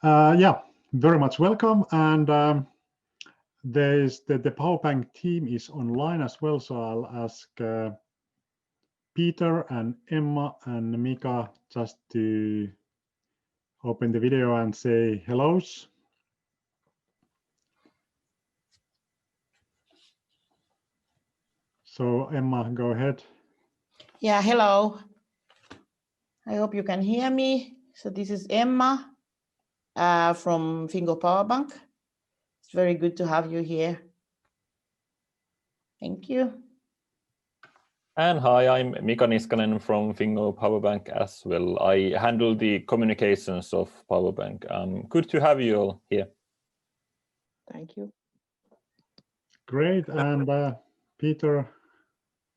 Yeah, very much welcome. And there's the Powerbank team is online as well. So I'll ask Peter and Emma and Mika just to open the video and say hellos. So Emma, go ahead. Yeah, hello. I hope you can hear me. So this is Emma from Fingo Powerbank. It's very good to have you here. Thank you. And hi, I'm Mika Niskanen from Fingo Powerbank as well. I handle the communications of Powerbank. Good to have you all here. Thank you. Great. And Peter.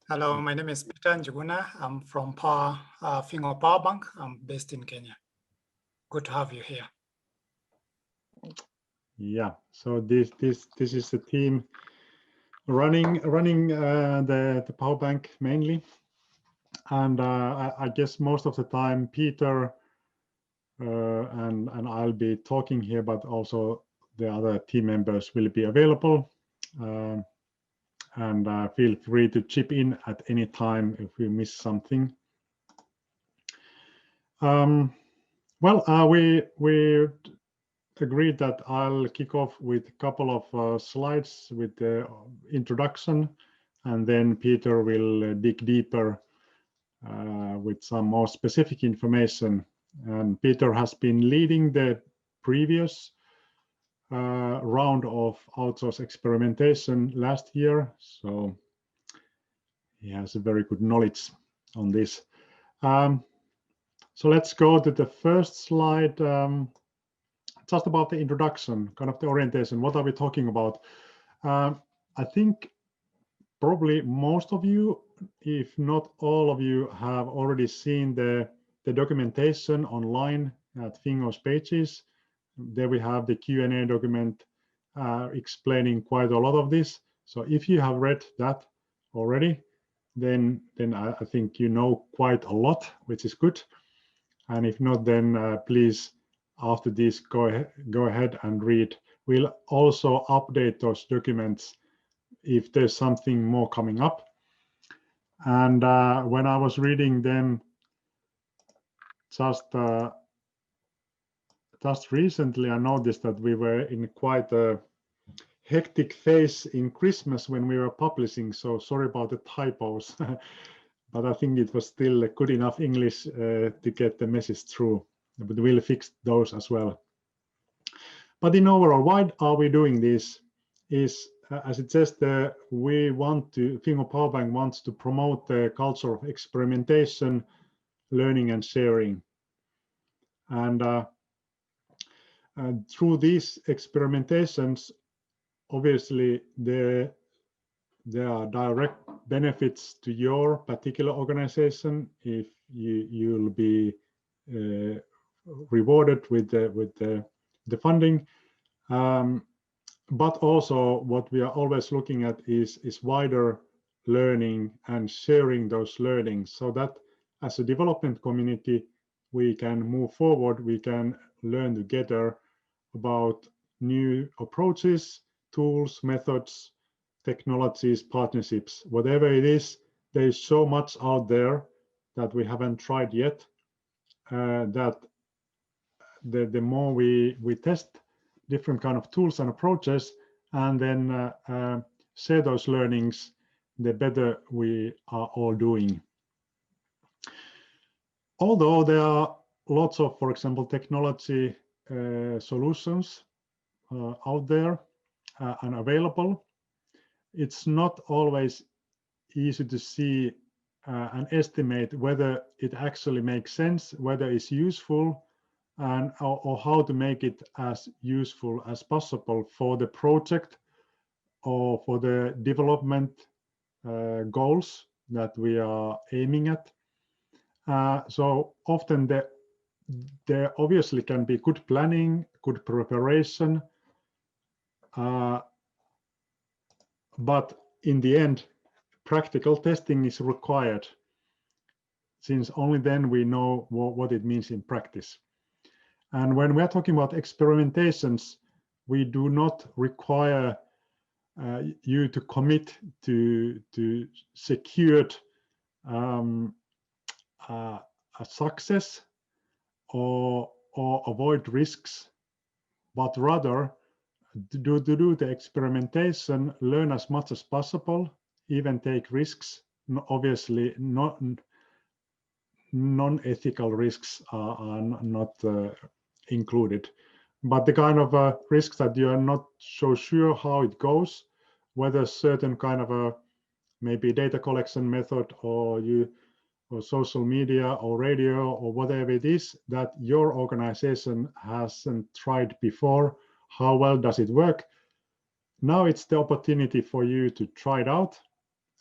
Hello, my name is Peter Njuguna. I'm from Fingo Powerbank. I'm based in Kenya. Good to have you here. Yeah, so this is the team running the Powerbank mainly, and I guess most of the time Peter and I'll be talking here, but also the other team members will be available, and feel free to chip in at any time if we miss something. Well, we agreed that I'll kick off with a couple of slides with the introduction, and then Peter will dig deeper with some more specific information. And Peter has been leading the previous round of outsourced experimentation last year, so he has a very good knowledge on this. So let's go to the first slide. Just about the introduction, kind of the orientation. What are we talking about? I think probably most of you, if not all of you, have already seen the documentation online at Fingo's pages. There we have the Q&A document explaining quite a lot of this. So if you have read that already, then I think you know quite a lot, which is good. And if not, then please, after this, go ahead and read. We'll also update those documents if there's something more coming up. And when I was reading them just recently, I noticed that we were in quite a hectic phase in Christmas when we were publishing, so sorry about the typos. But I think it was still good enough English to get the message through. But we'll fix those as well. But in overall, why are we doing this? Is as it says, Fingo Powerbank wants to promote the culture of experimentation, learning, and sharing. And through these experimentations, obviously there are direct benefits to your particular organization if you'll be rewarded with the funding, but also what we are always looking at is wider learning and sharing those learnings, so that as a development community we can move forward, we can learn together about new approaches, tools, methods, technologies, partnerships, whatever it is. There is so much out there that we haven't tried yet, that the more we test different kind of tools and approaches and then share those learnings, the better we are all doing. Although there are lots of, for example, technology solutions out there and available, it's not always easy to see and estimate whether it actually makes sense, whether it's useful, and or how to make it as useful as possible for the project or for the development goals that we are aiming at. So often there obviously can be good planning, good preparation, but in the end, practical testing is required, since only then we know what it means in practice. And when we are talking about experimentations, we do not require you to commit to secured a success or avoid risks, but rather to do the experimentation, learn as much as possible, even take risks. Obviously, non-ethical risks are not included, but the kind of risks that you are not so sure how it goes, whether certain kind of a maybe data collection method or social media or radio or whatever it is that your organization hasn't tried before, how well does it work? Now it's the opportunity for you to try it out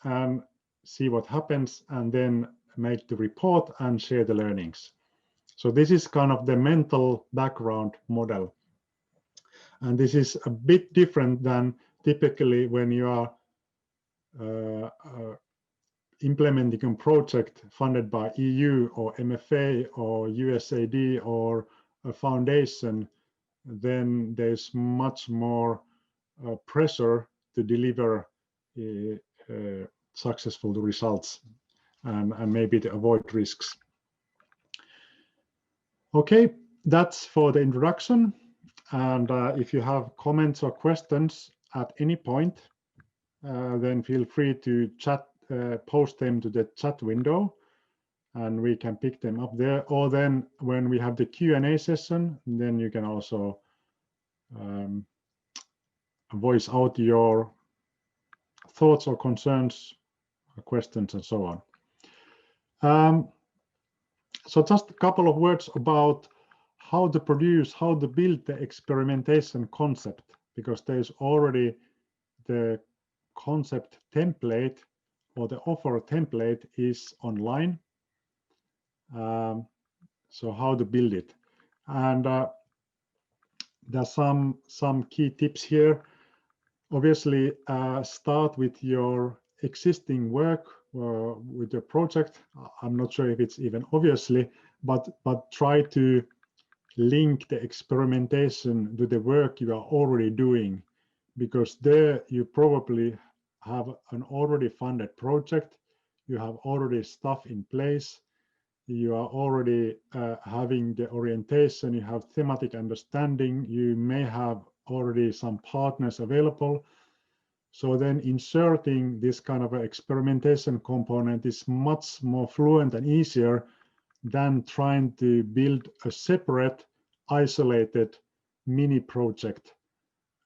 and see what happens, and then make the report and share the learnings. So this is kind of the mental background model. And this is a bit different than typically when you are implementing a project funded by EU or MFA or USAID or a foundation. Then there's much more pressure to deliver successful results and maybe to avoid risks. Okay, that's for the introduction. And if you have comments or questions at any point, then feel free to post them to the chat window, and we can pick them up there. Or then when we have the Q&A session, then you can also voice out your thoughts or concerns, questions, and so on. So just a couple of words about how to build the experimentation concept, because there's already the concept template, or the offer template is online. So how to build it. And there's some key tips here. Obviously, start with your existing work with your project. I'm not sure if it's even obviously, but try to link the experimentation to the work you are already doing, because there you probably have an already funded project, you have already stuff in place, you are already having the orientation, you have thematic understanding, you may have already some partners available. So then inserting this kind of an experimentation component is much more fluent and easier than trying to build a separate, isolated mini project,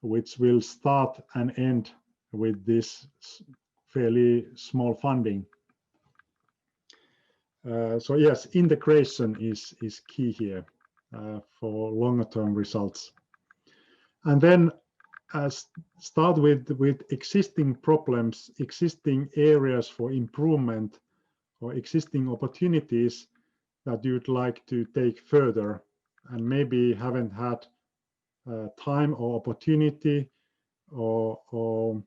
which will start and end with this fairly small funding. So yes, integration is key here for longer term results. And then start with existing problems, existing areas for improvement, or existing opportunities that you'd like to take further, and maybe haven't had time or opportunity or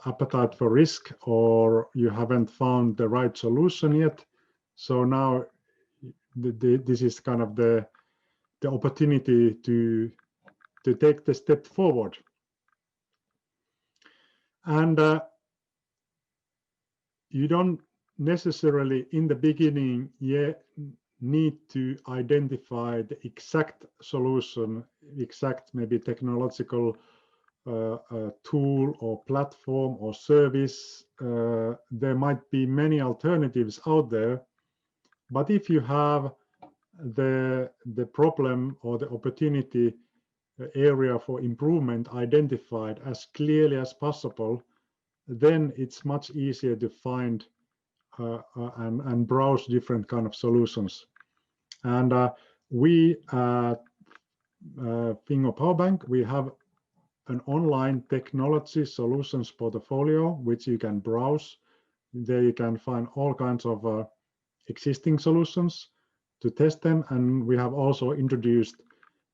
appetite for risk, or you haven't found the right solution yet. So now this is kind of the opportunity to take the step forward. And you don't necessarily in the beginning need to identify the exact solution, exact maybe technological tool or platform or service. There might be many alternatives out there, but if you have the problem or the opportunity area for improvement identified as clearly as possible, then it's much easier to find and browse different kind of solutions. And we at Fingo Powerbank, we have an online technology solutions portfolio, which you can browse. There you can find all kinds of existing solutions to test them. And we have also introduced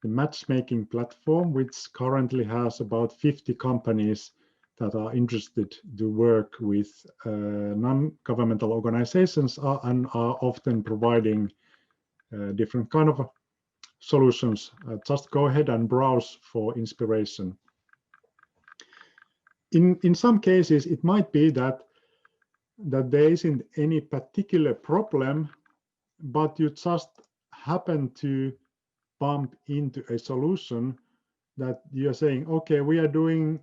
the matchmaking platform, which currently has about 50 companies that are interested to work with non-governmental organizations and are often providing different kind of solutions. Just go ahead and browse for inspiration. In some cases, it might be that there isn't any particular problem, but you just happen to bump into a solution that you're saying, okay, we are doing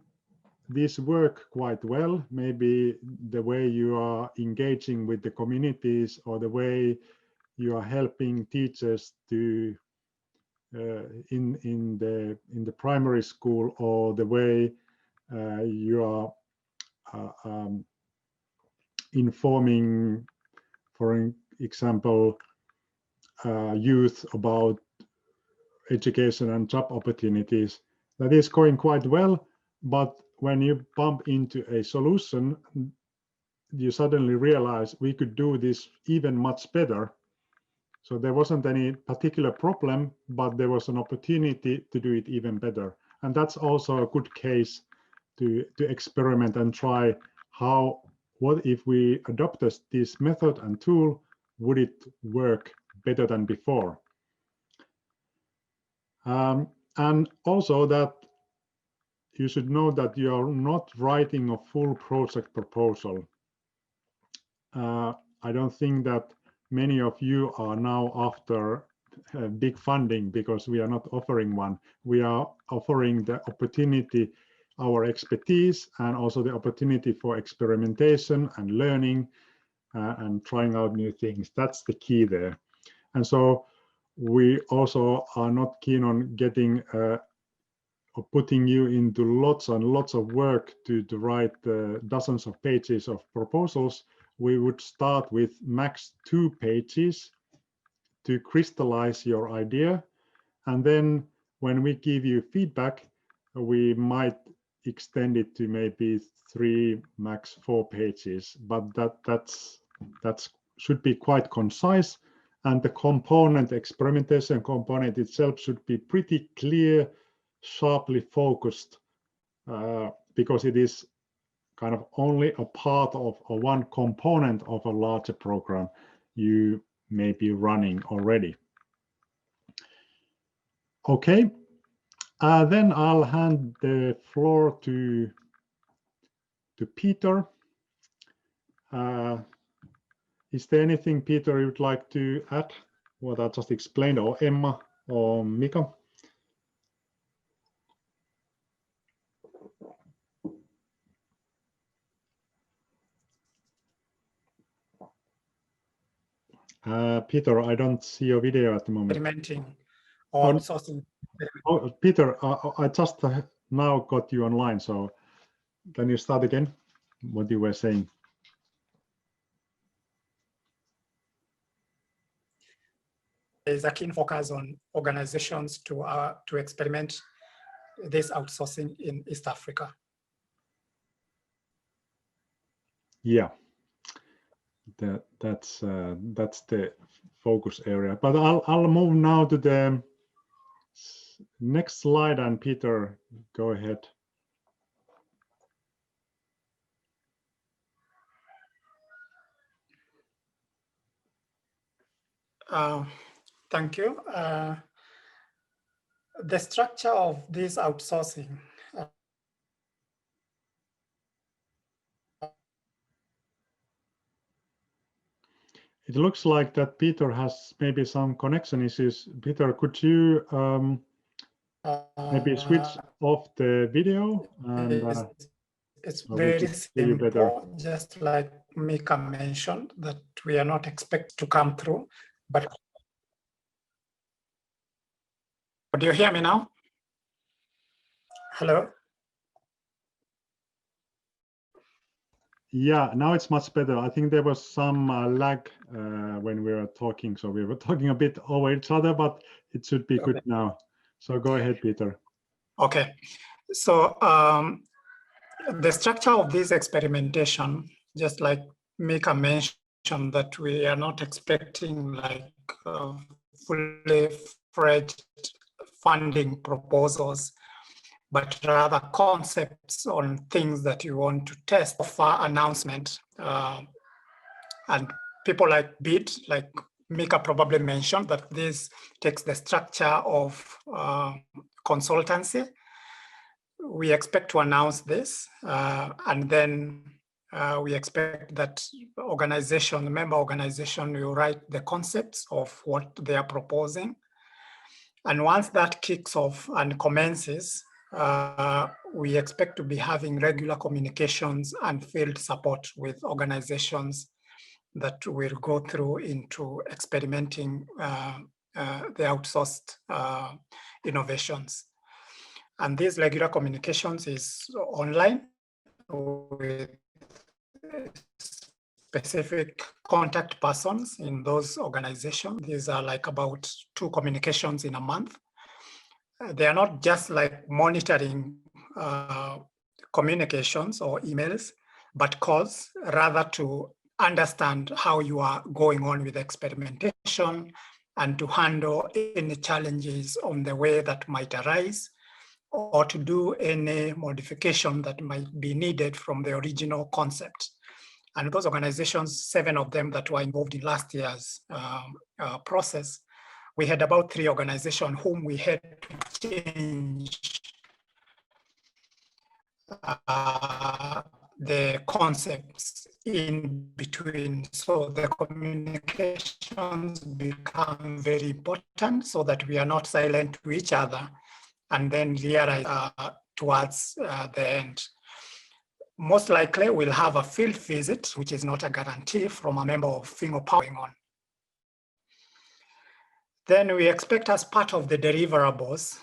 this work quite well. Maybe the way you are engaging with the communities, or the way you are helping teachers to in the primary school, or the way you are informing, for example, youth about education and job opportunities. That is going quite well, but when you bump into a solution, you suddenly realize we could do this even much better. So there wasn't any particular problem, but there was an opportunity to do it even better. And that's also a good case to experiment and try what if we adopted this method and tool, would it work better than before? And also that you should know that you are not writing a full project proposal. I don't think that many of you are now after big funding, because we are not offering one. We are offering the opportunity, our expertise, and also the opportunity for experimentation and learning and trying out new things. That's the key there. And so we also are not keen on getting or putting you into lots and lots of work to write dozens of pages of proposals. We would start with max 2 pages to crystallize your idea. And then when we give you feedback, we might extend it to maybe 3, max 4 pages. But that should be quite concise. And the experimentation component itself should be pretty clear, sharply focused, because it is kind of only a part of one component of a larger program you may be running already. Okay, then I'll hand the floor to Peter. Is there anything, Peter, you'd like to add what I just explained, or Emma or Mika? Peter, I don't see your video at the moment. Experimenting or outsourcing. Oh, Peter, I just now got you online, so can you start again what you were saying? There's a keen focus on organizations to experiment this outsourcing in East Africa. Yeah, that's the focus area. But I'll move now to the next slide, and Peter, go ahead. Thank you. The structure of this outsourcing. It looks like that Peter has maybe some connection issues. Peter, could you maybe switch off the video? And, it's very simple, better. Just like Mika mentioned, that we are not expected to come through, but do you hear me now? Hello? Yeah, now it's much better. I think there was some lag when we were talking, so we were talking a bit over each other, but it should be good now. So go ahead, Peter. Okay, so the structure of this experimentation, just like Mika mentioned, that we are not expecting like fully fledged funding proposals, but rather concepts on things that you want to test for announcement. And people like bid, like Mika probably mentioned that this takes the structure of consultancy. We expect to announce this, and then we expect that the member organization will write the concepts of what they are proposing. And once that kicks off and commences, we expect to be having regular communications and field support with organizations that will go through into experimenting the outsourced innovations. And these regular communications is online with specific contact persons in those organizations. These are like about 2 communications in a month. They are not just like monitoring communications or emails, but calls, rather to understand how you are going on with experimentation and to handle any challenges on the way that might arise, or to do any modification that might be needed from the original concept. And those organizations, 7 of them that were involved in last year's process, we had about 3 organizations whom we had to change the concepts in between. So the communications become very important so that we are not silent to each other and then realize towards the end. Most likely we'll have a field visit, which is not a guarantee, from a member of Fingo Powerbank. Then we expect, as part of the deliverables,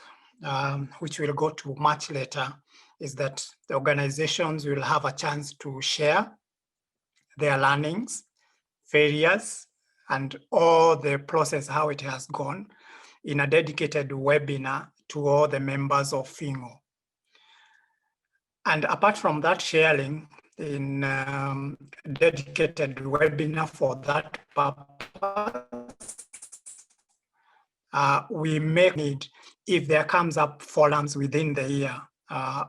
which we'll go to much later, is that the organizations will have a chance to share their learnings, failures, and all the process, how it has gone, in a dedicated webinar to all the members of Fingo. And apart from that sharing in dedicated webinar for that purpose, we may need, if there comes up forums within the year,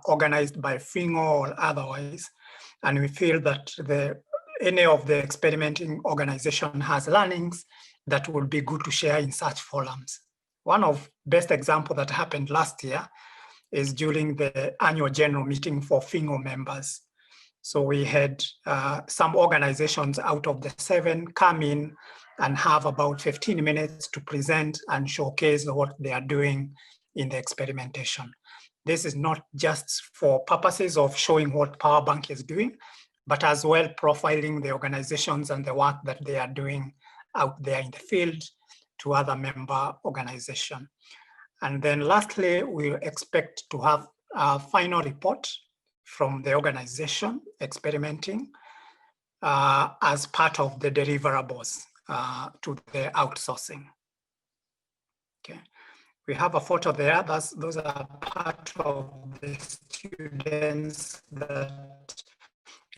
organized by Fingo or otherwise, and we feel that any of the experimenting organization has learnings that would be good to share in such forums. One of best example that happened last year is during the annual general meeting for Fingo members. So we had some organizations out of the 7 come in and have about 15 minutes to present and showcase what they are doing in the experimentation. This is not just for purposes of showing what Powerbank is doing, but as well profiling the organizations and the work that they are doing out there in the field to other member organizations. And then lastly, we expect to have a final report from the organization experimenting as part of the deliverables to the outsourcing. Okay. We have a photo there. Those are part of the students that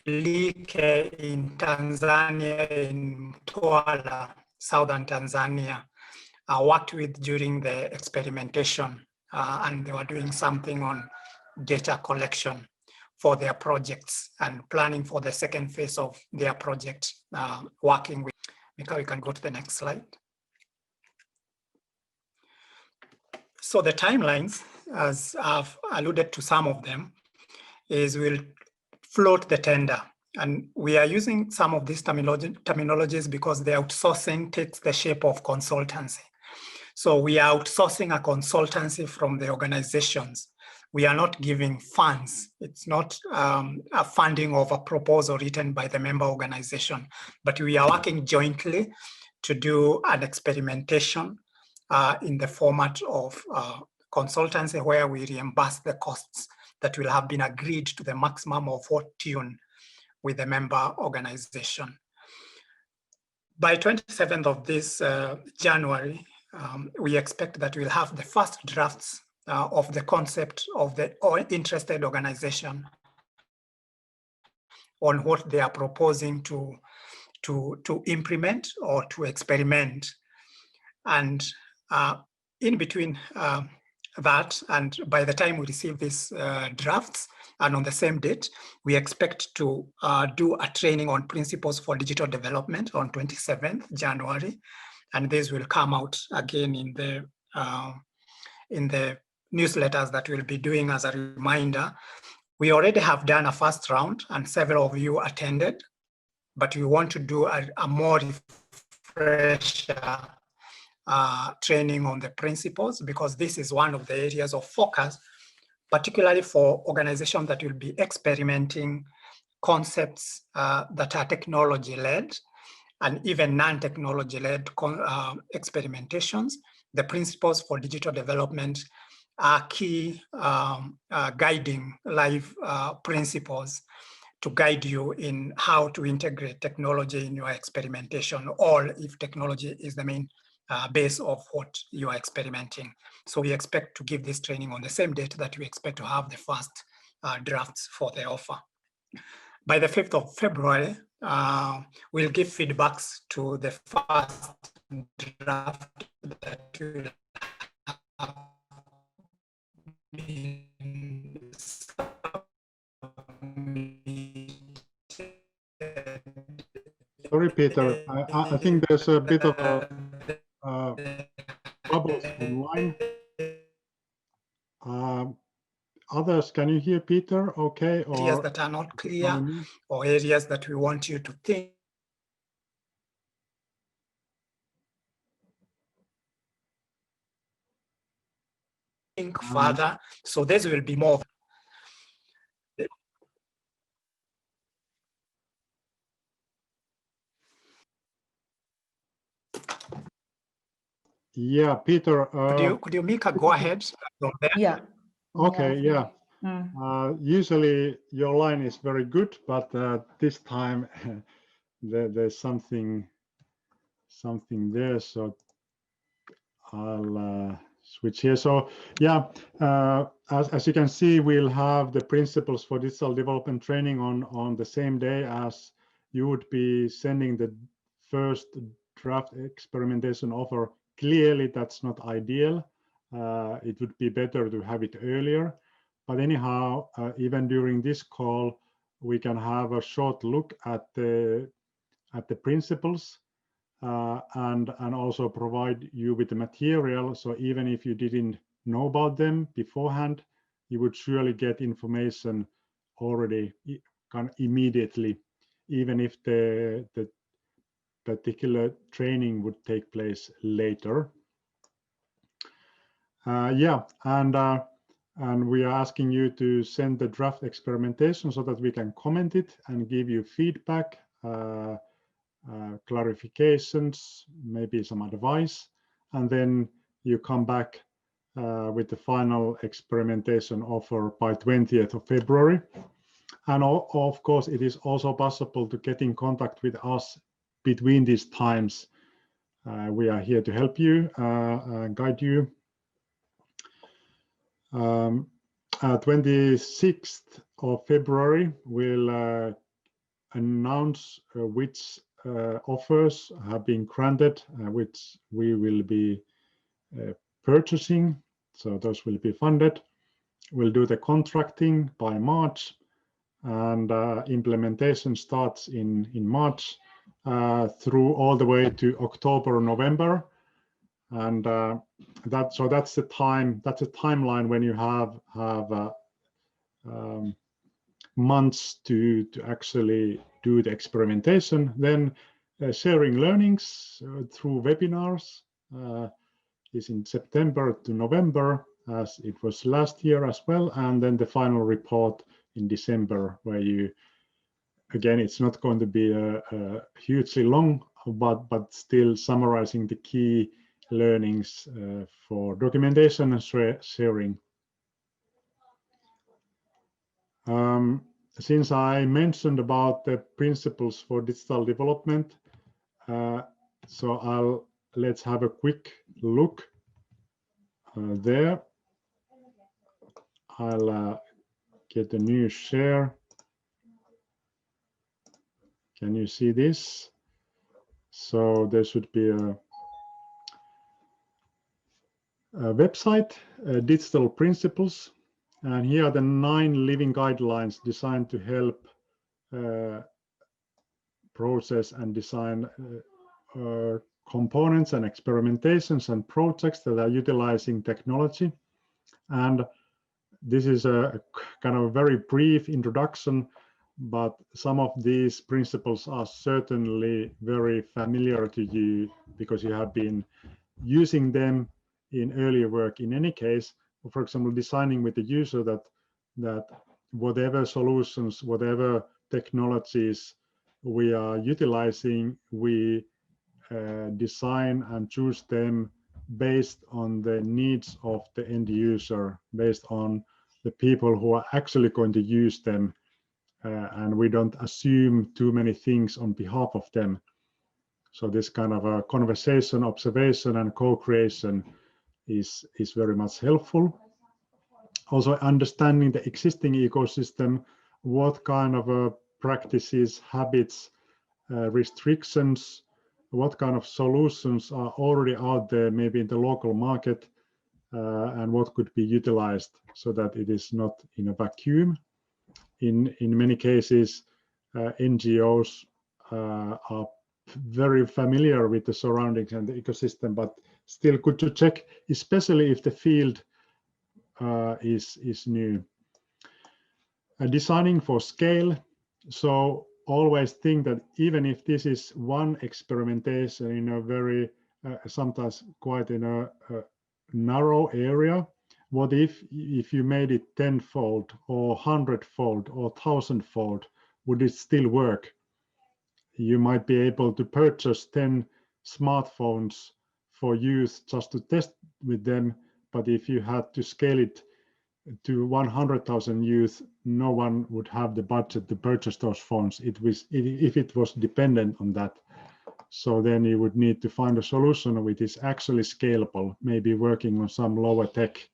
Like in Tanzania, in Mtwara, southern Tanzania, worked with during the experimentation, and they were doing something on data collection for their projects and planning for the second phase of their project, working with. Mika, we can go to the next slide. So the timelines, as I've alluded to some of them, is we'll float the tender. And we are using some of these terminologies because the outsourcing takes the shape of consultancy. So we are outsourcing a consultancy from the organizations. We are not giving funds. It's not a funding of a proposal written by the member organization, but we are working jointly to do an experimentation in the format of consultancy, where we reimburse the costs that will have been agreed to the maximum of what tune with the member organization. By 27th of this January, we expect that we'll have the first drafts of the concept of the interested organization on what they are proposing to implement or to experiment. And in between that, and by the time we receive these drafts, and on the same date, we expect to do a training on principles for digital development on 27th January. and this will come out again in the newsletters that we'll be doing as a reminder. We already have done a first round and several of you attended, but we want to do a more refresher training on the principles, because this is one of the areas of focus, particularly for organizations that will be experimenting concepts that are technology-led and even non-technology-led experimentations. The principles for digital development are key guiding life principles to guide you in how to integrate technology in your experimentation, or if technology is the main base of what you are experimenting. So we expect to give this training on the same date that we expect to have the first drafts for the offer. By the 5th of February, we'll give feedbacks to the first draft that will have been submitted. Sorry, Peter. I think there's a bit of bubbles online. Others, can you hear Peter? Okay. Or areas that are not clear, or areas that we want you to think further. So this will be more. Yeah, Peter. Could you make a go ahead from there? Yeah. Okay, yeah. Mm. Usually your line is very good, but this time there's something there. So I'll switch here. So yeah, as you can see, we'll have the principles for digital development training on the same day as you would be sending the first draft experimentation offer. Clearly, that's not ideal. It would be better to have it earlier. But anyhow, even during this call, we can have a short look at the principles and also provide you with the material. So even if you didn't know about them beforehand, you would surely get information already kind of immediately, even if the particular training would take place later. Yeah, and we are asking you to send the draft experimentation so that we can comment it and give you feedback, clarifications, maybe some advice, and then you come back with the final experimentation offer by 20th of February. And of course, it is also possible to get in contact with us between these times. We are here to help you and guide you. 26th of February, we'll announce which offers have been granted, which we will be purchasing. So those will be funded. We'll do the contracting by March, and implementation starts in March through all the way to October, November. And that's the timeline when you have months to actually do the experimentation. Then sharing learnings through webinars is in September to November, as it was last year as well. And then the final report in December, where you, again, it's not going to be a hugely long, but still summarizing the key learnings for documentation and sharing. Since I mentioned about the principles for digital development, so let's have a quick look there. I'll get a new share. Can you see this? So there should be a website, Digital Principles. And here are the 9 living guidelines designed to help process and design components and experimentations and projects that are utilizing technology. And this is a kind of a very brief introduction, but some of these principles are certainly very familiar to you because you have been using them in earlier work in any case. For example, designing with the user that whatever solutions, whatever technologies we are utilizing, we design and choose them based on the needs of the end user, based on the people who are actually going to use them, and we don't assume too many things on behalf of them. So this kind of a conversation, observation, and co-creation is very much helpful. Also understanding the existing ecosystem, what kind of practices, habits, restrictions, what kind of solutions are already out there, maybe in the local market, and what could be utilized so that it is not in a vacuum. In many cases, NGOs are very familiar with the surroundings and the ecosystem, but still good to check, especially if the field is new. Designing for scale. So always think that even if this is one experimentation in a very, sometimes quite in a narrow area, what if you made it 10-fold or 100-fold or 1,000-fold, would it still work? You might be able to purchase 10 smartphones for youth just to test with them, but if you had to scale it to 100,000 youth, no one would have the budget to purchase those phones if it was dependent on that. So then you would need to find a solution which is actually scalable, maybe working on some lower tech.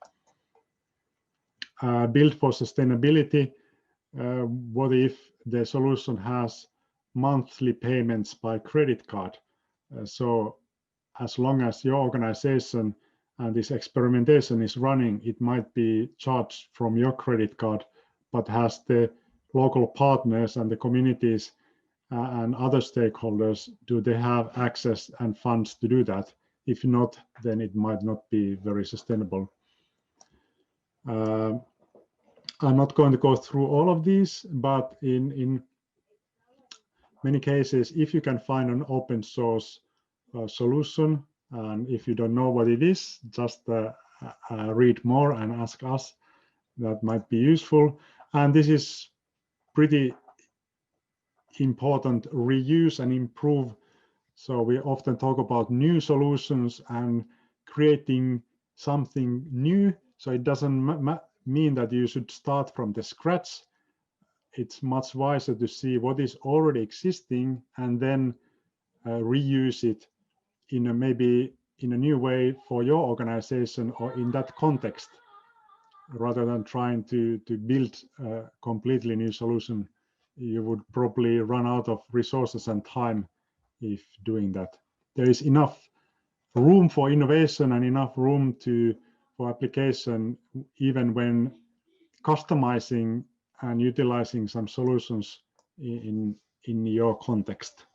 Build for sustainability. What if the solution has monthly payments by credit card? So as long as your organization and this experimentation is running, it might be charged from your credit card, but has the local partners and the communities and other stakeholders, do they have access and funds to do that? If not, then it might not be very sustainable. I'm not going to go through all of these, but in many cases, if you can find an open source solution, and if you don't know what it is, just read more and ask us. That might be useful. And this is pretty important, reuse and improve. So we often talk about new solutions and creating something new. So it doesn't mean that you should start from the scratch. It's much wiser to see what is already existing and then reuse it in a maybe in a new way for your organization or in that context, rather than trying to build a completely new solution. You would probably run out of resources and time if doing that. There is enough room for innovation and enough room for application, even when customizing and utilizing some solutions in your context.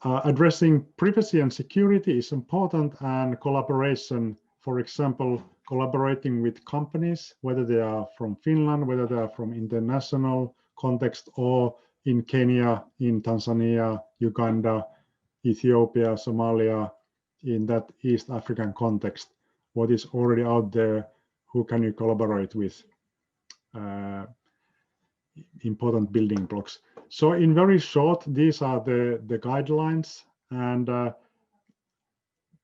Addressing privacy and security is important, and collaboration, for example, collaborating with companies, whether they are from Finland, whether they are from international context, or in Kenya, in Tanzania, Uganda, Ethiopia, Somalia, in that East African context. What is already out there? Who can you collaborate with? Important building blocks. So in very short, these are the guidelines, and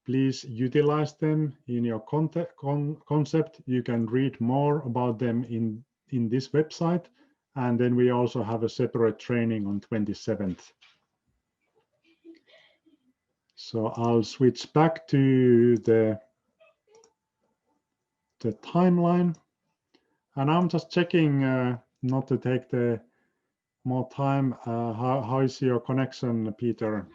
please utilize them in your concept. You can read more about them in this website, and then we also have a separate training on 27th. So I'll switch back to the timeline, and I'm just checking not to take the more time. How is your connection, Peter?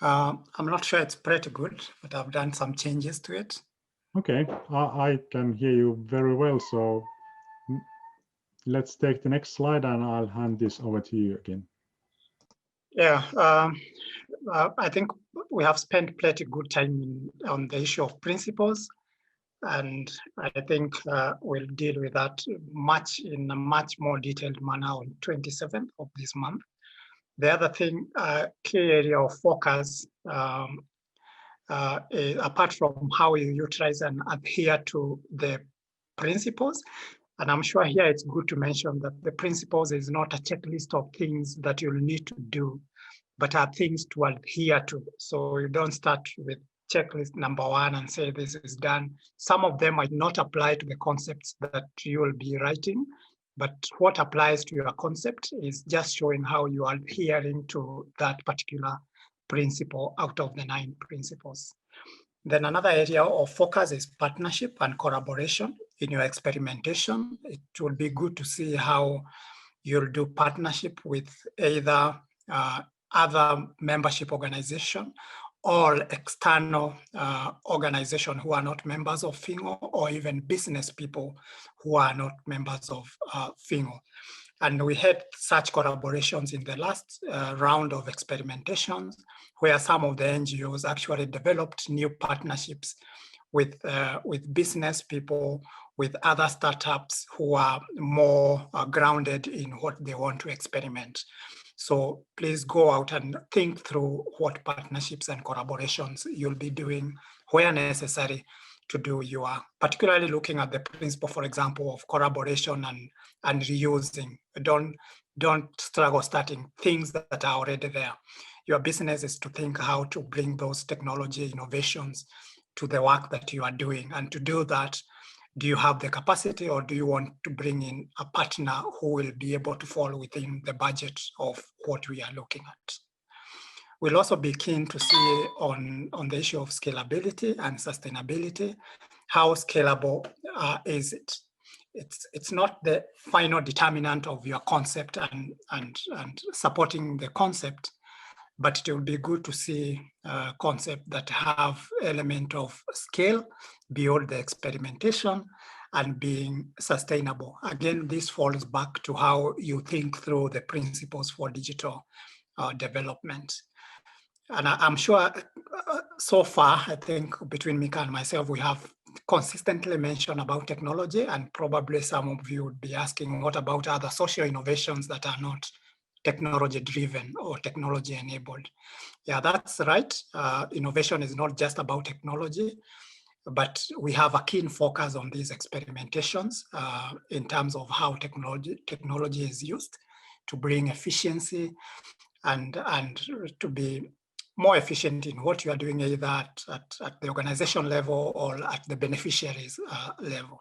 I'm not sure it's pretty good, but I've done some changes to it. Okay, I can hear you very well. So let's take the next slide and I'll hand this over to you again. Yeah, I think we have spent plenty good time on the issue of principles, and I think we'll deal with that in a much more detailed manner on 27th of this month. The other thing, key area of focus, apart from how you utilize and adhere to the principles, and I'm sure here it's good to mention that the principles is not a checklist of things that you'll need to do, but are things to adhere to. So you don't start with checklist number 1 and say this is done. Some of them might not apply to the concepts that you will be writing, but what applies to your concept is just showing how you are adhering to that particular principle out of the 9 principles. Then another area of focus is partnership and collaboration in your experimentation. It will be good to see how you'll do partnership with either other membership organization or external organization who are not members of Fingo, or even business people who are not members of Fingo. And we had such collaborations in the last round of experimentations, where some of the NGOs actually developed new partnerships with business people, with other startups who are more grounded in what they want to experiment. So please go out and think through what partnerships and collaborations you'll be doing where necessary to do your, particularly looking at the principle, for example, of collaboration and reusing. Don't struggle starting things that are already there. Your business is to think how to bring those technology innovations to the work that you are doing. And to do that, do you have the capacity, or do you want to bring in a partner who will be able to fall within the budget of what we are looking at? We'll also be keen to see on the issue of scalability and sustainability. How scalable is it? It's not the final determinant of your concept and supporting the concept, but it will be good to see concepts that have element of scale beyond the experimentation and being sustainable. Again, this falls back to how you think through the principles for digital development. And I'm sure so far, I think between Mika and myself, we have consistently mentioned about technology, and probably some of you would be asking, what about other social innovations that are not technology driven or technology enabled? Yeah, that's right. Innovation is not just about technology, but we have a keen focus on these experimentations in terms of how technology is used to bring efficiency and to be more efficient in what you are doing, either at the organization level or at the beneficiaries level.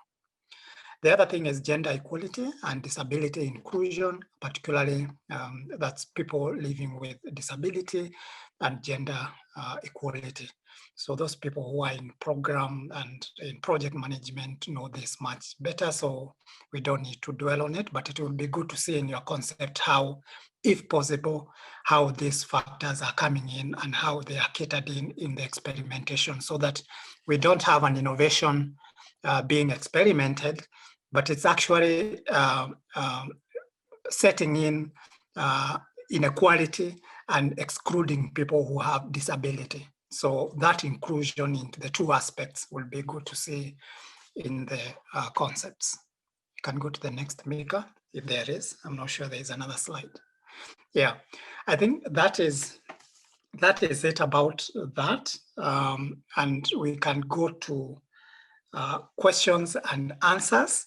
The other thing is gender equality and disability inclusion, particularly that's people living with disability, and gender equality. So those people who are in program and in project management know this much better, so we don't need to dwell on it, but it will be good to see in your concept how, if possible, how these factors are coming in and how they are catered in the experimentation, so that we don't have an innovation being experimented, but it's actually setting in inequality and excluding people who have disability. So that inclusion into the two aspects will be good to see in the concepts. You can go to the next, Mika, if there is. I'm not sure there is another slide. Yeah, I think that is it about that. And we can go to questions and answers.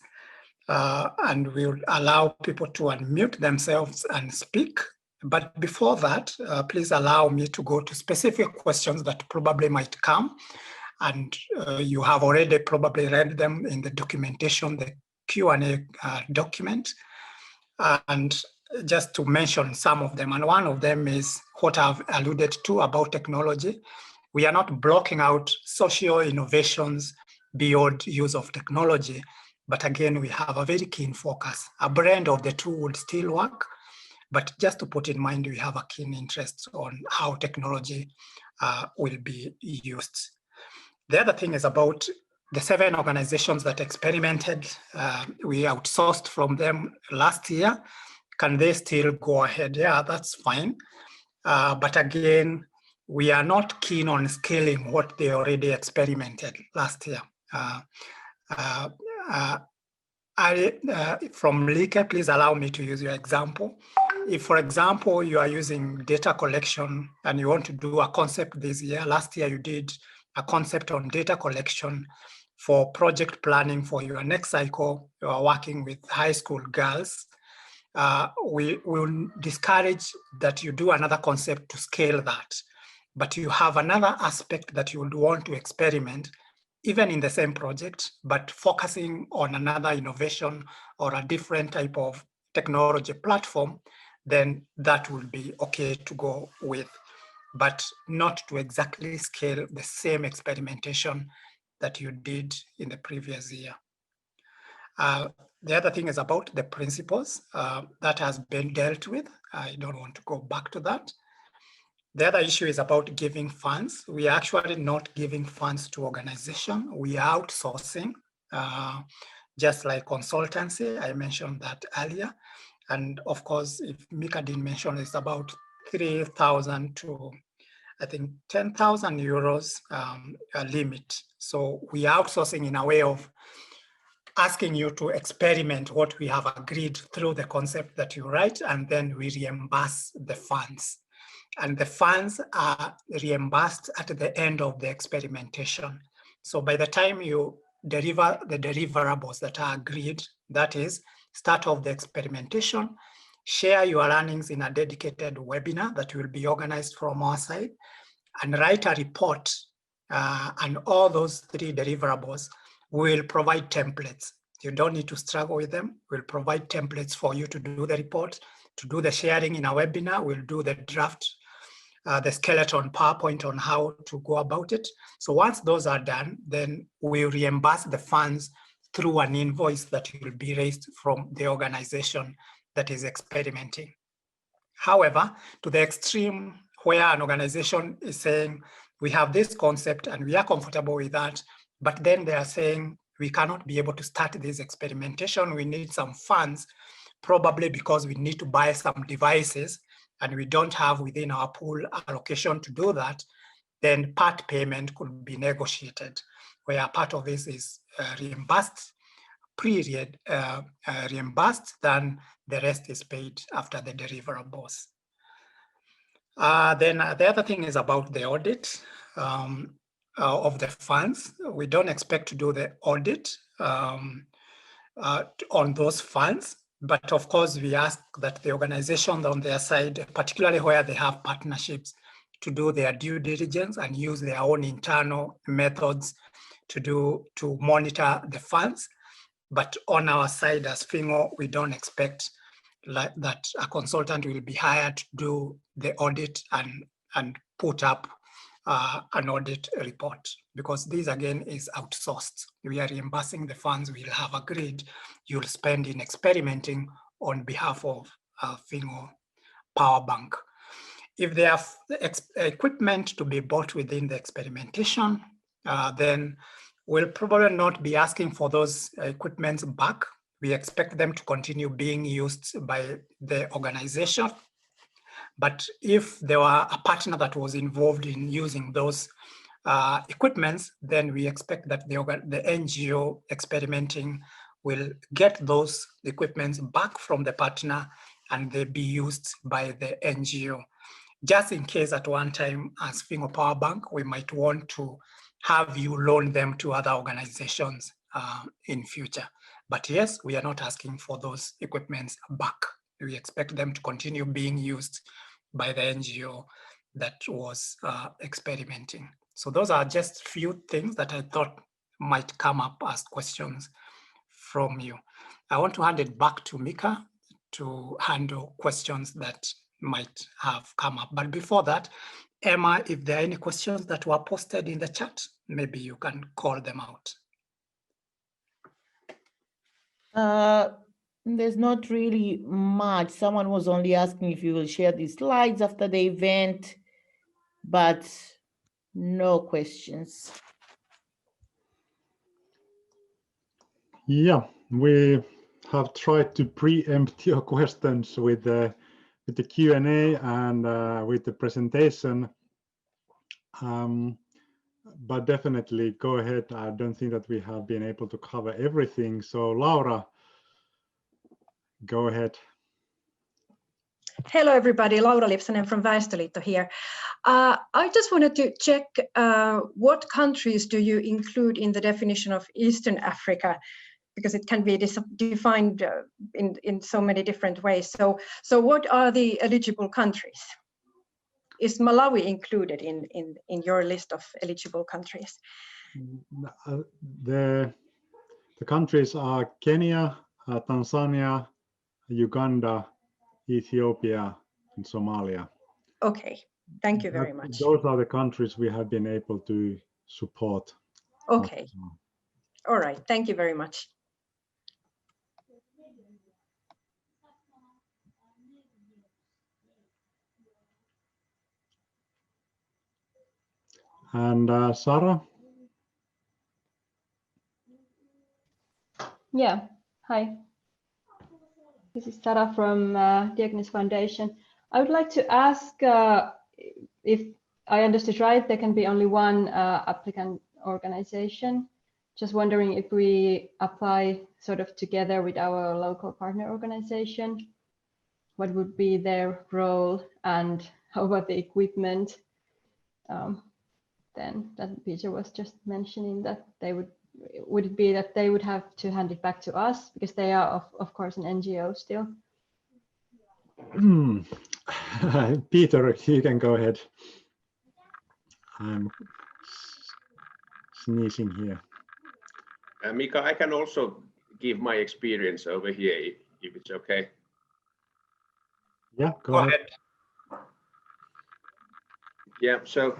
And we'll allow people to unmute themselves and speak. But before that, please allow me to go to specific questions that probably might come. And you have already probably read them in the documentation, the Q&A document. And just to mention some of them, and one of them is what I've alluded to about technology. We are not blocking out social innovations beyond use of technology. But again, we have a very keen focus. A blend of the two would still work, but just to put in mind, we have a keen interest on how technology will be used. The other thing is about the 7 organizations that experimented. We outsourced from them last year. Can they still go ahead? Yeah, that's fine. But again, we are not keen on scaling what they already experimented last year. From Like, please allow me to use your example. If, for example, you are using data collection and you want to do a concept this year, last year you did a concept on data collection for project planning for your next cycle, you are working with high school girls, we will discourage that you do another concept to scale that. But you have another aspect that you would want to experiment, even in the same project, but focusing on another innovation or a different type of technology platform, then that will be okay to go with, but not to exactly scale the same experimentation that you did in the previous year. The other thing is about the principles that has been dealt with. I don't want to go back to that. The other issue is about giving funds. We are actually not giving funds to organization. We are outsourcing, just like consultancy. I mentioned that earlier. And of course, if Mika didn't mention, it's about 3,000 to, I think, 10,000 euros limit. So we are outsourcing in a way of asking you to experiment what we have agreed through the concept that you write, and then we reimburse the funds. And the funds are reimbursed at the end of the experimentation. So by the time you deliver the deliverables that are agreed, that is, start of the experimentation, share your learnings in a dedicated webinar that will be organized from our side, and write a report. And all those 3 deliverables will provide templates. You don't need to struggle with them. We'll provide templates for you to do the report, to do the sharing in a webinar. We'll do the draft, the skeleton PowerPoint on how to go about it. So once those are done, then we'll reimburse the funds through an invoice that will be raised from the organization that is experimenting. However, to the extreme where an organization is saying, we have this concept and we are comfortable with that, but then they are saying, we cannot be able to start this experimentation. We need some funds, probably because we need to buy some devices and we don't have within our pool allocation to do that, then part payment could be negotiated, where part of this is reimbursed, reimbursed, then the rest is paid after the deliverables. Then the other thing is about the audit of the funds. We don't expect to do the audit on those funds, but of course we ask that the organizations on their side, particularly where they have partnerships, to do their due diligence and use their own internal methods to monitor the funds. But on our side as Fingo, we don't expect that a consultant will be hired to do the audit and put up an audit report, because this again is outsourced. We are reimbursing the funds we'll have agreed you'll spend in experimenting on behalf of Fingo Powerbank. If there are equipment to be bought within the experimentation, then we'll probably not be asking for those equipments back. We expect them to continue being used by the organization. But if there were a partner that was involved in using those equipments, then we expect that the NGO experimenting will get those equipments back from the partner and they be used by the NGO. Just in case at one time as Fingo Powerbank, we might want to have you loan them to other organizations in future. But yes, we are not asking for those equipments back. We expect them to continue being used by the NGO that was experimenting. So those are just few things that I thought might come up as questions from you. I want to hand it back to Mika to handle questions that might have come up. But before that, Emma, if there are any questions that were posted in the chat, maybe you can call them out. There's not really much. Someone was only asking if you will share these slides after the event, but no questions. Yeah, we have tried to preempt your questions with with the Q&A and with the presentation. But definitely go ahead. I don't think that we have been able to cover everything. So Laura, go ahead. Hello, everybody. Laura Lipsanen from Väestöliitto here. I just wanted to check what countries do you include in the definition of Eastern Africa, because it can be defined in so many different ways. So what are the eligible countries? Is Malawi included in your list of eligible countries? The countries are Kenya, Tanzania, Uganda, Ethiopia, and Somalia. Okay, thank you very much. Those are the countries we have been able to support. Okay, all right, thank you very much. And Sarah? Yeah, hi. This is Sarah from Diagnosis Foundation. I would like to ask if I understood right, there can be only one applicant organization. Just wondering if we apply sort of together with our local partner organization, what would be their role and how about the equipment? Then that Peter was just mentioning that they would it be that they would have to hand it back to us because they are of course an NGO still? Peter, you can go ahead. I'm sneezing here. Mika, I can also give my experience over here if it's okay. Yeah, go ahead. Yeah, so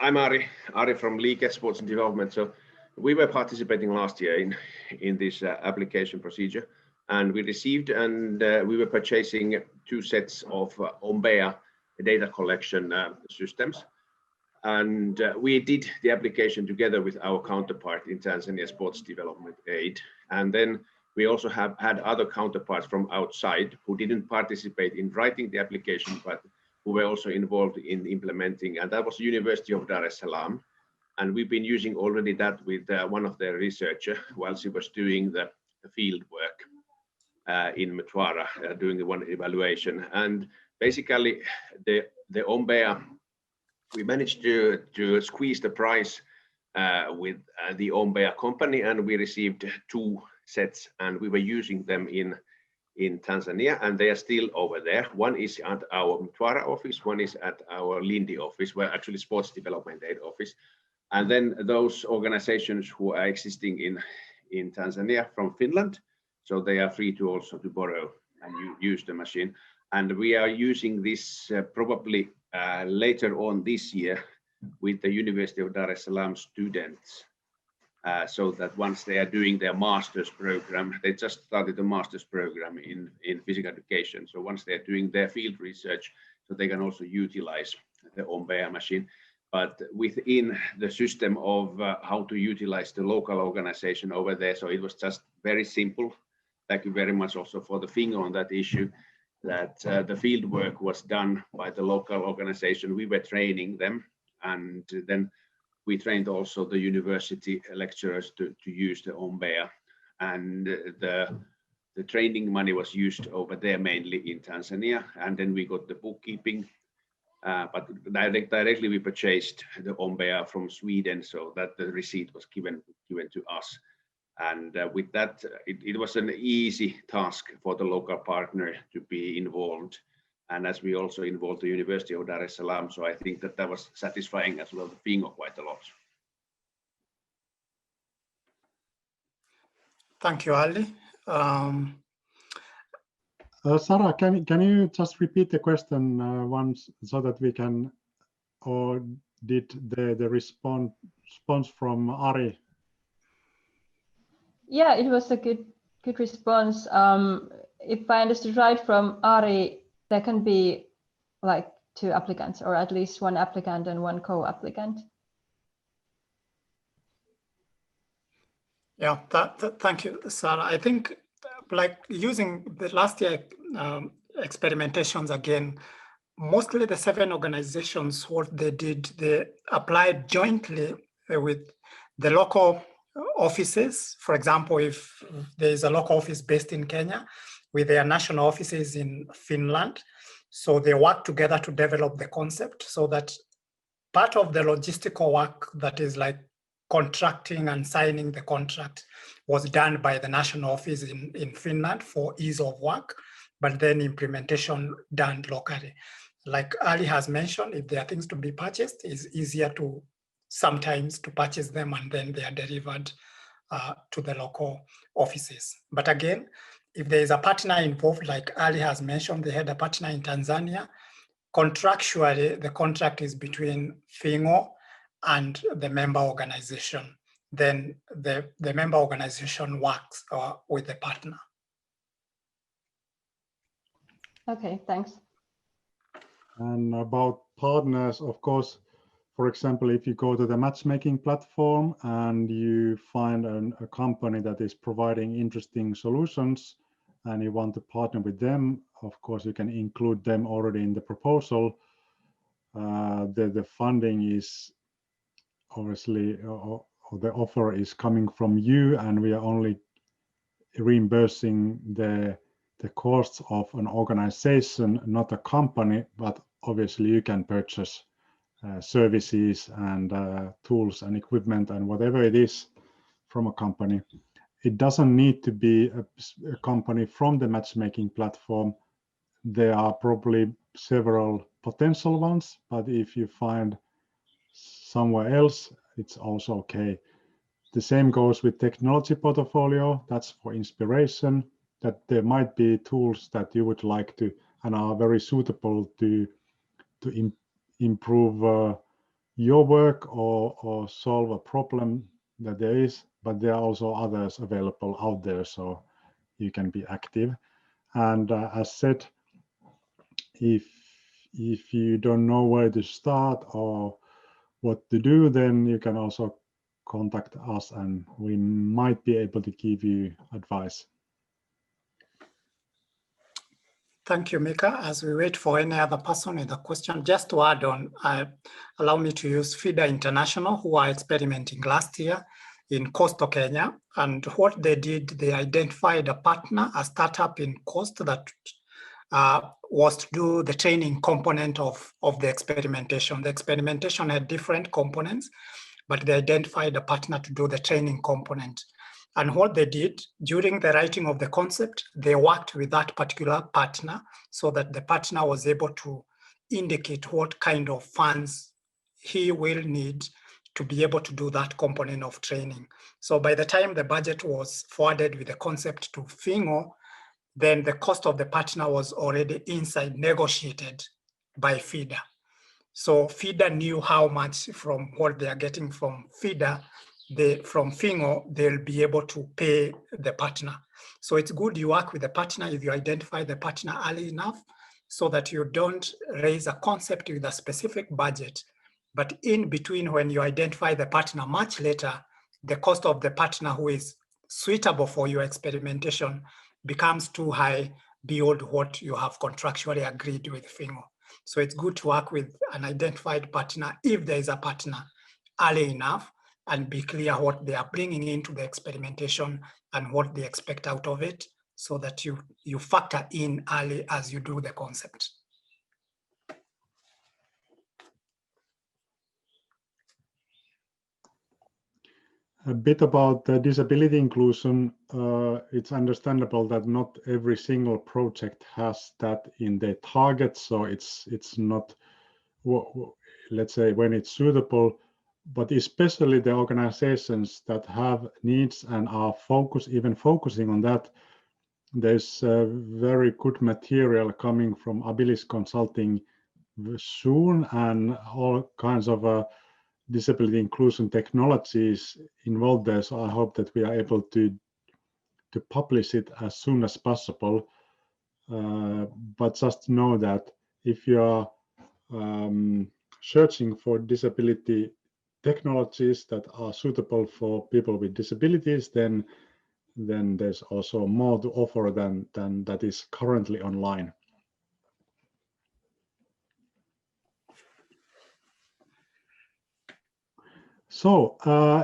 I'm Ari from League Sports and Development. So we were participating last year in this application procedure, and we received and we were purchasing 2 sets of Ombea data collection systems. And we did the application together with our counterpart in Tanzania Sports Development Aid. And then we also have had other counterparts from outside who didn't participate in writing the application, but who were also involved in implementing. And that was the University of Dar es Salaam. And we've been using already that with one of their researchers while she was doing the field work in Mtwara, doing the one evaluation. And basically the Ombea, we managed to squeeze the price with the Ombea company, and we received 2 sets, and we were using them in Tanzania, and they are still over there. One is at our Mtwara office, one is at our Lindi office, where actually Sports Development Aid office. And then those organizations who are existing in Tanzania from Finland, so they are free to also to borrow and use the machine. And we are using this probably later on this year with the University of Dar es Salaam students, so that once they are doing their master's program, they just started a master's program in physical education. So once they're doing their field research, so they can also utilize the Ombea machine. But within the system of how to utilize the local organization over there, so it was just very simple. Thank you very much also for the Fingo on that issue, that the field work was done by the local organization. We were training them, and then we trained also the university lecturers to use the Ombea, and the training money was used over there mainly in Tanzania, and then we got the bookkeeping, but directly we purchased the Ombea from Sweden, so that the receipt was given to us. And with that, it was an easy task for the local partner to be involved. And as we also involved the University of Dar es Salaam, so I think that was satisfying as well, the Fingo quite a lot. Thank you, Ali. Sarah, can you just repeat the question once so that we can, or did the response from Ari? Yeah, it was a good response. If I understood right from Ari, there can be like 2 applicants, or at least 1 applicant and 1 co-applicant. Yeah, thank you, Sarah. I think like using the last year experimentations again, mostly the 7 organizations, what they did, they applied jointly with the local offices. For example, if there is a local office based in Kenya with their national offices in Finland, so they work together to develop the concept, so that part of the logistical work, that is like contracting and signing the contract, was done by the national office in Finland for ease of work, but then implementation done locally. Like Ali has mentioned, if there are things to be purchased, it's easier to sometimes to purchase them, and then they are delivered to the local offices. But again, if there is a partner involved, like Ali has mentioned, they had a partner in Tanzania. Contractually, the contract is between Fingo and the member organization. Then the member organization works with the partner. Okay, thanks. And about partners, of course, for example, if you go to the matchmaking platform and you find a company that is providing interesting solutions and you want to partner with them, of course, you can include them already in the proposal. The funding is obviously, or the offer is coming from you, and we are only reimbursing the costs of an organization, not a company, but obviously you can purchase services and tools and equipment and whatever it is from a company. It doesn't need to be a company from the matchmaking platform. There are probably several potential ones, but if you find somewhere else, it's also okay. The same goes with technology portfolio. That's for inspiration, that there might be tools that you would like to and are very suitable to improve your work or solve a problem that there is, but there are also others available out there, so you can be active. And as said, if you don't know where to start or what to do, then you can also contact us and we might be able to give you advice. Thank you, Mika. As we wait for any other person with a question, just to add on, allow me to use FIDA International, who are experimenting last year in coastal Kenya. And what they did, they identified a partner, a startup in coast that was to do the training component of the experimentation. The experimentation had different components, but they identified a partner to do the training component. And what they did during the writing of the concept, they worked with that particular partner so that the partner was able to indicate what kind of funds he will need to be able to do that component of training. So by the time the budget was forwarded with the concept to Fingo, then the cost of the partner was already inside negotiated by FIDA. So FIDA knew how much from what they are getting from FIDA, from Fingo, they'll be able to pay the partner. So it's good you work with the partner if you identify the partner early enough so that you don't raise a concept with a specific budget. But in between, when you identify the partner much later, the cost of the partner who is suitable for your experimentation becomes too high beyond what you have contractually agreed with Fingo. So it's good to work with an identified partner if there is a partner early enough and be clear what they are bringing into the experimentation and what they expect out of it so that you factor in early as you do the concept. A bit about disability inclusion. It's understandable that not every single project has that in their target, so it's not, let's say, when it's suitable, but especially the organizations that have needs and are focusing on that. There's very good material coming from Abilis Consulting soon, and all kinds of disability inclusion technologies involved there. So I hope that we are able to publish it as soon as possible. But just know that if you are searching for disability technologies that are suitable for people with disabilities, then there's also more to offer than that is currently online. So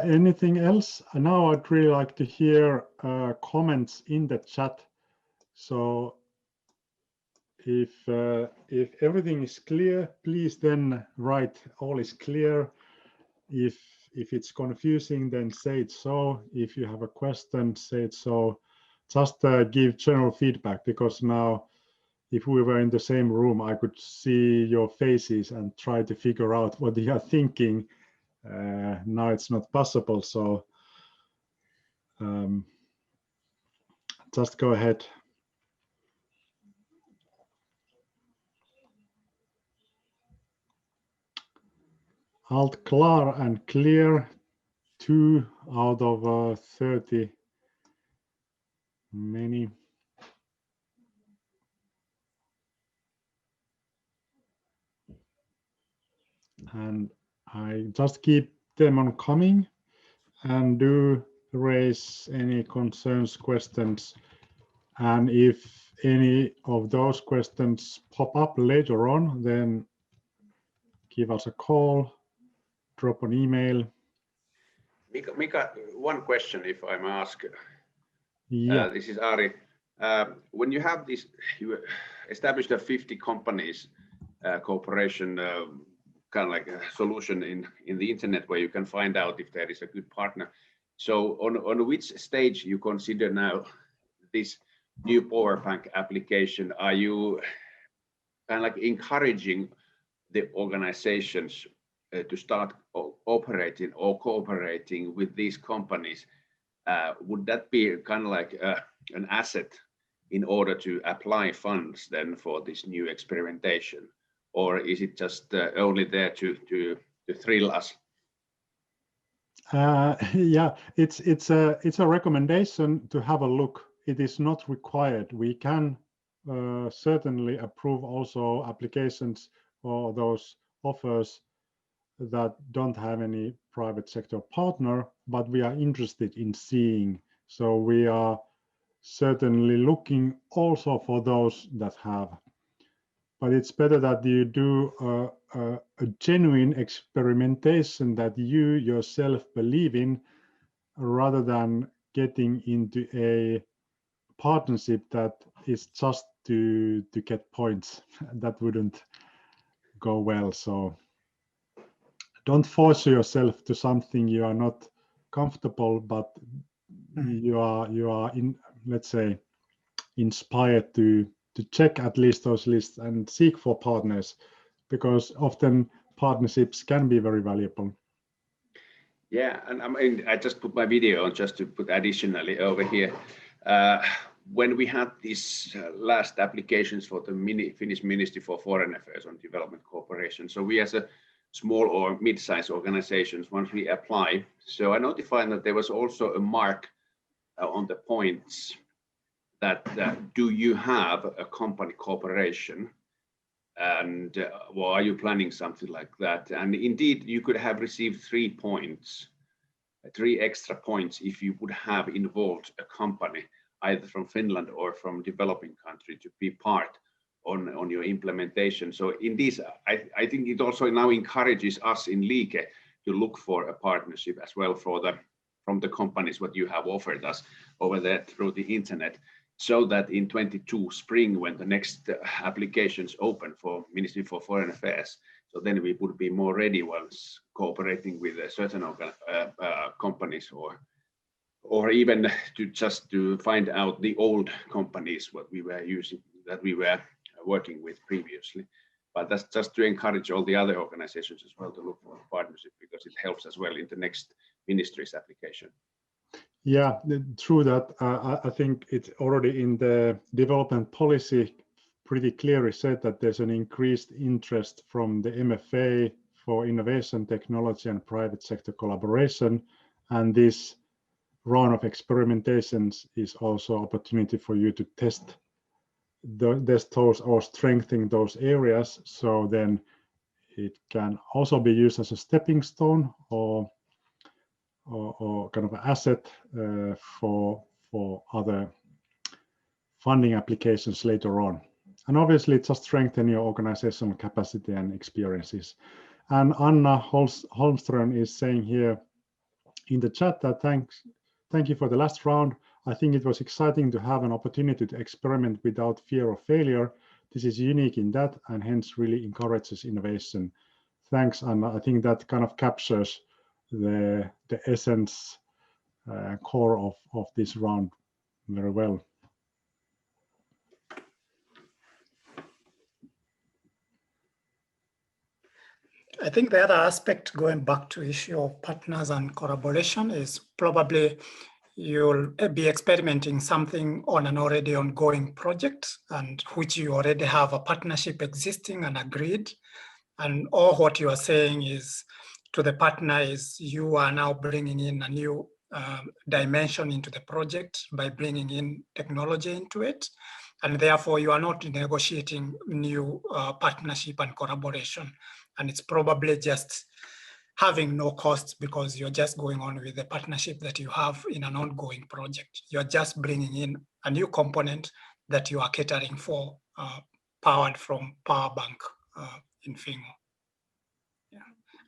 anything else? Now I'd really like to hear comments in the chat. So if everything is clear, please then write all is clear. If it's confusing, then say it so. If you have a question, say it so. Just give general feedback, because now if we were in the same room, I could see your faces and try to figure out what you are thinking. Now it's not possible, so just go ahead. Alt klar and clear, 2 out of 30. Many. And I just keep them on coming, and do raise any concerns, questions. And if any of those questions pop up later on, then give us a call, drop an email. Mika, one question, if I may ask. Yeah. This is Ari. When you have this, you established a 50 companies cooperation kind of like a solution in the internet, where you can find out if there is a good partner. So on which stage you consider now this new Powerbank application? Are you kind of like encouraging the organizations to start operating or cooperating with these companies? Would that be kind of like an asset in order to apply funds then for this new experimentation? Or is it just only there to thrill us? Yeah, it's a recommendation to have a look. It is not required. We can certainly approve also applications or those offers that don't have any private sector partner, but we are interested in seeing. So we are certainly looking also for those that have. But it's better that you do a genuine experimentation that you yourself believe in, rather than getting into a partnership that is just to get points. That wouldn't go well. So don't force yourself to something you are not comfortable, but you are in, let's say, inspired to check at least those lists and seek for partners, because often partnerships can be very valuable. Yeah, and I mean, I just put my video on just to put additionally over here. When we had these last applications for the Finnish Ministry for Foreign Affairs on Development Cooperation, so we as a small or mid-sized organizations, once we apply, so I notified that there was also a mark on the points that do you have a company cooperation, and well, are you planning something like that? And indeed, you could have received 3 points, 3 extra points if you would have involved a company either from Finland or from developing country to be part on your implementation. So in this, I think it also now encourages us in Liike to look for a partnership as well from the companies what you have offered us over there through the internet, so that in 22 spring, when the next applications open for Ministry for Foreign Affairs, so then we would be more ready once cooperating with certain companies, or even to find out the old companies what we were using, that we were working with previously. But that's just to encourage all the other organizations as well to look for a partnership, because it helps as well in the next ministry's application. Yeah, true that. I think it's already in the development policy pretty clearly said that there's an increased interest from the MFA for innovation, technology, and private sector collaboration. And this round of experimentations is also an opportunity for you to test those or strengthen those areas. So then it can also be used as a stepping stone or kind of an asset for other funding applications later on. And obviously just strengthen your organizational capacity and experiences. And Anna Holmström is saying here in the chat that thank you for the last round. I think it was exciting to have an opportunity to experiment without fear of failure. This is unique in that, and hence really encourages innovation. Thanks, Anna. I think that kind of captures the essence, core of this round very well. I think the other aspect, going back to issue of partners and collaboration, is probably you'll be experimenting something on an already ongoing project, and which you already have a partnership existing and agreed. And all what you are saying is to the partner is you are now bringing in a new dimension into the project by bringing in technology into it. And therefore you are not negotiating new partnership and collaboration. And it's probably just having no cost because you're just going on with the partnership that you have in an ongoing project. You're just bringing in a new component that you are catering for, powered from Powerbank in Fingo. Yeah.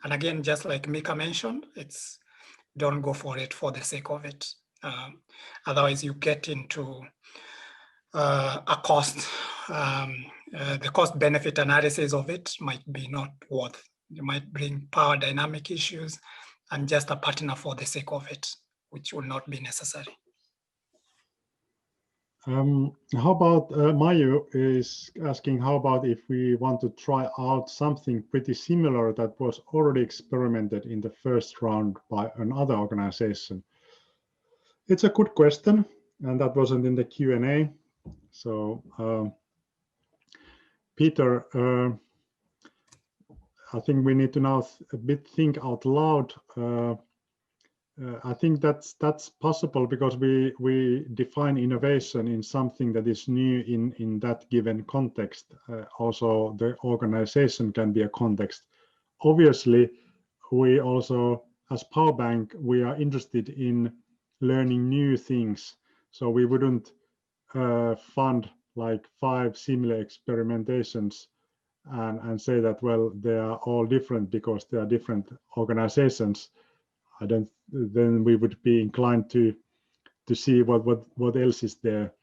And again, just like Mika mentioned, it's don't go for it for the sake of it. Otherwise you get into a cost. The cost benefit analysis of it might be not worth. You might bring power dynamic issues and just a partner for the sake of it, which will not be necessary. How about Mayu is asking, how about if we want to try out something pretty similar that was already experimented in the first round by another organization? It's a good question, and that wasn't in the Q&A. So Peter, I think we need to now a bit think out loud. I think that's possible because we define innovation in something that is new in that given context. Also, the organization can be a context. Obviously, we also, as Powerbank, we are interested in learning new things. So we wouldn't fund like 5 similar experimentations and say that, well, they are all different because they are different organizations. Then we would be inclined to see what else is there,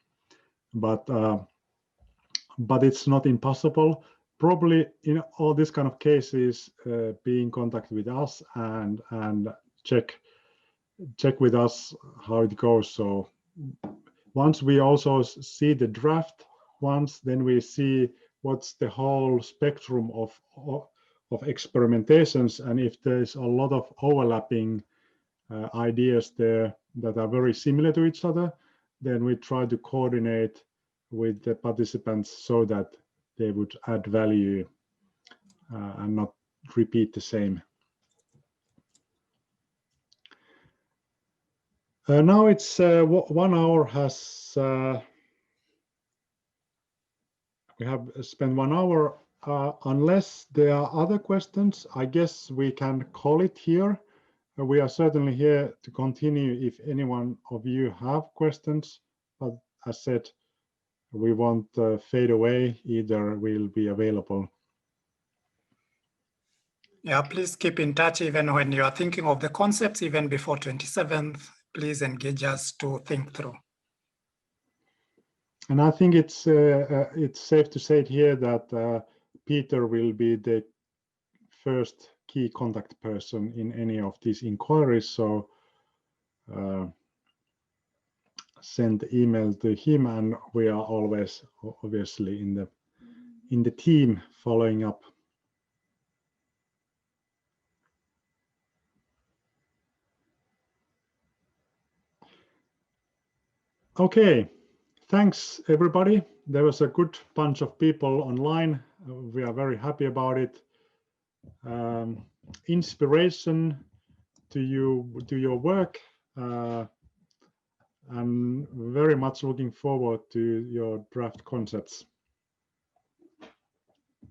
but it's not impossible. Probably in all these kind of cases, be in contact with us and check with us how it goes. So once we also see the draft, then we see what's the whole spectrum of experimentations, and if there's a lot of overlapping ideas there that are very similar to each other, then we try to coordinate with the participants so that they would add value and not repeat the same. Now it's 1 hour has, we have spent 1 hour. Unless there are other questions, I guess we can call it here. We are certainly here to continue if anyone of you have questions, but as said, we won't fade away either. We'll be available. Yeah, please keep in touch even when you are thinking of the concepts, even before 27th, please engage us to think through. And I think it's safe to say here that Peter will be the first key contact person in any of these inquiries. So send email to him, and we are always obviously in the team following up. Okay, thanks everybody. There was a good bunch of people online. We are very happy about it. Inspiration to your work, and very much looking forward to your draft concepts.